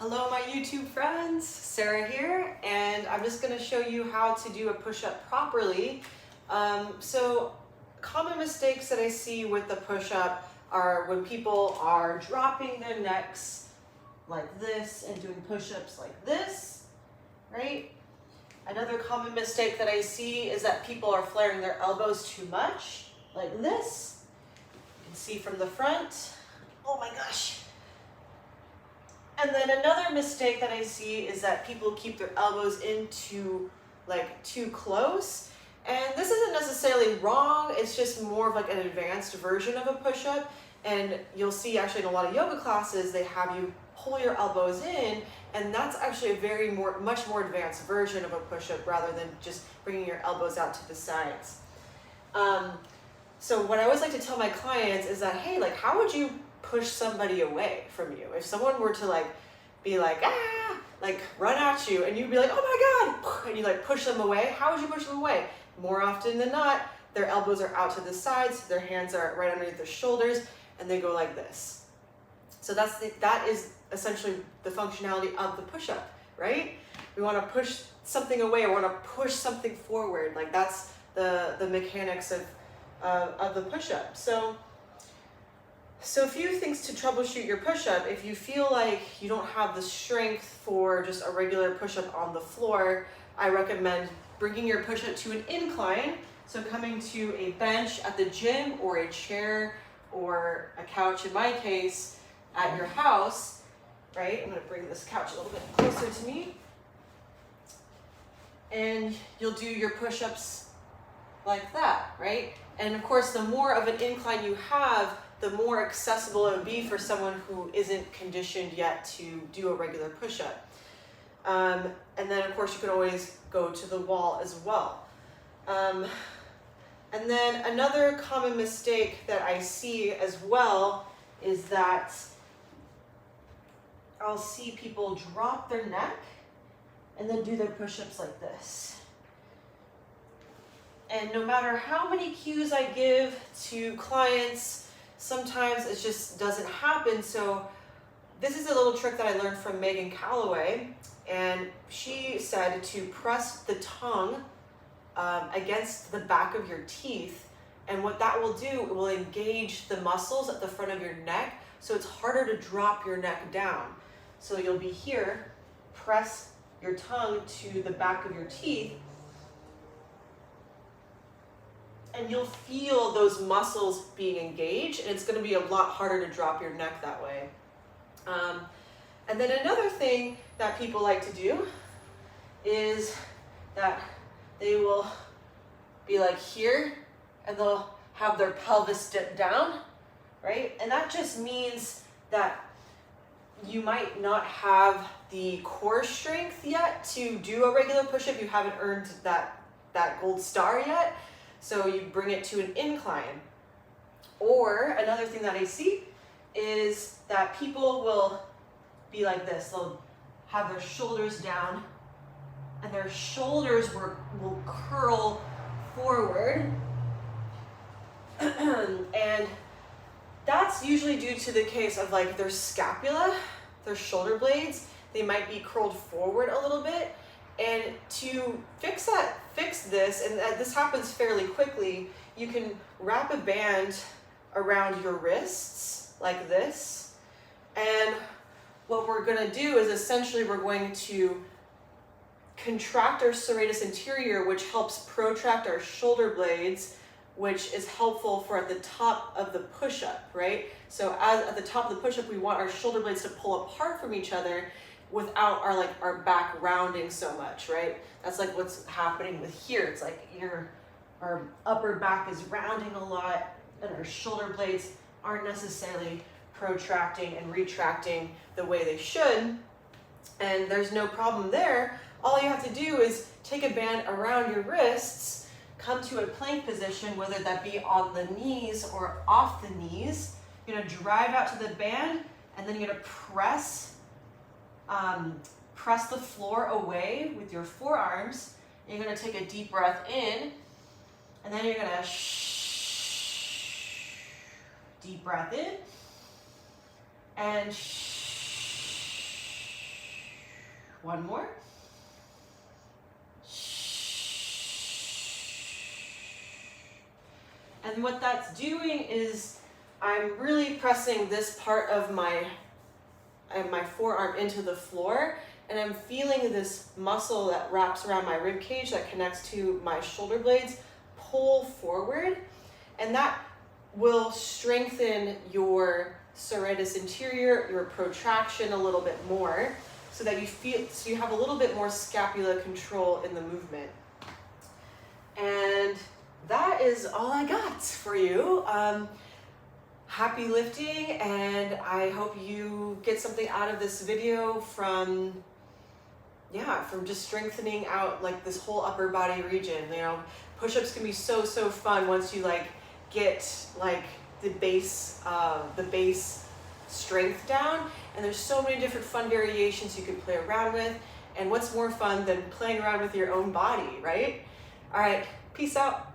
Hello my YouTube friends, Sarah here, and I'm just going to show you how to do a push-up properly. So common mistakes that I see with the push-up are when people are dropping their necks like this and doing push-ups like this, right? Another common mistake that I see is that people are flaring their elbows too much, like this. You can see from the front. Oh my gosh. And then another mistake that I see is that people keep their elbows into too close. And this isn't necessarily wrong, it's just more of like an advanced version of a push-up. And you'll see actually in a lot of yoga classes, they have you pull your elbows in, and that's actually a much more advanced version of a push-up rather than just bringing your elbows out to the sides. So what I always like to tell my clients is that, hey, how would you push somebody away from you? If someone were to be run at you and you'd be like, oh my God, and you push them away, how would you push them away? More often than not, their elbows are out to the sides, their hands are right underneath their shoulders, and they go like this. So that is essentially the functionality of the push-up, right? We want to push something away, we want to push something forward. That's the mechanics of the push-up. So a few things to troubleshoot your push-up. If you feel like you don't have the strength for just a regular push-up on the floor, I recommend bringing your push-up to an incline. So coming to a bench at the gym or a chair or a couch, in my case, at your house, right? I'm gonna bring this couch a little bit closer to me. And you'll do your push-ups like that, right? And of course, the more of an incline you have, the more accessible it would be for someone who isn't conditioned yet to do a regular push-up. And then of course you can always go to the wall as well. And then another common mistake that I see as well is that I'll see people drop their neck and then do their push-ups like this. And no matter how many cues I give to clients, sometimes it just doesn't happen. So this is a little trick that I learned from Megan Calloway, and she said to press the tongue against the back of your teeth, and what that will do, it will engage the muscles at the front of your neck, so it's harder to drop your neck down. So you'll be here, press your tongue to the back of your teeth, and you'll feel those muscles being engaged, and it's going to be a lot harder to drop your neck that way. And then another thing that people like to do is that they will be here, and they'll have their pelvis dip down, right? And that just means that you might not have the core strength yet to do a regular push-up. You haven't earned that gold star yet. So you bring it to an incline. Or another thing that I see is that people will be like this. They'll have their shoulders down and their shoulders will curl forward. And that's usually due to the case of their scapula, their shoulder blades. They might be curled forward a little bit. And to fix this, and this happens fairly quickly, you can wrap a band around your wrists like this. And what we're going to do is essentially we're going to contract our serratus anterior, which helps protract our shoulder blades, which is helpful for at the top of the push-up, right? So at the top of the push-up, we want our shoulder blades to pull apart from each other without our back rounding so much, right? That's what's happening with here. It's our upper back is rounding a lot, and our shoulder blades aren't necessarily protracting and retracting the way they should. And there's no problem there. All you have to do is take a band around your wrists, come to a plank position, whether that be on the knees or off the knees. You're gonna drive out to the band, and then you're gonna press the floor away with your forearms. And you're going to take a deep breath in, and then you're going to deep breath in, and One more. And what that's doing is I'm really pressing this part of my forearm into the floor, and I'm feeling this muscle that wraps around my rib cage that connects to my shoulder blades pull forward, and that will strengthen your serratus anterior, your protraction a little bit more, so that you have a little bit more scapular control in the movement. And that is all I got for you. Happy lifting, and I hope you get something out of this video from just strengthening out like this whole upper body region. You know, push-ups can be so fun once you like get like the base strength down, and there's so many different fun variations you can play around with. And what's more fun than playing around with your own body, right? All right, peace out.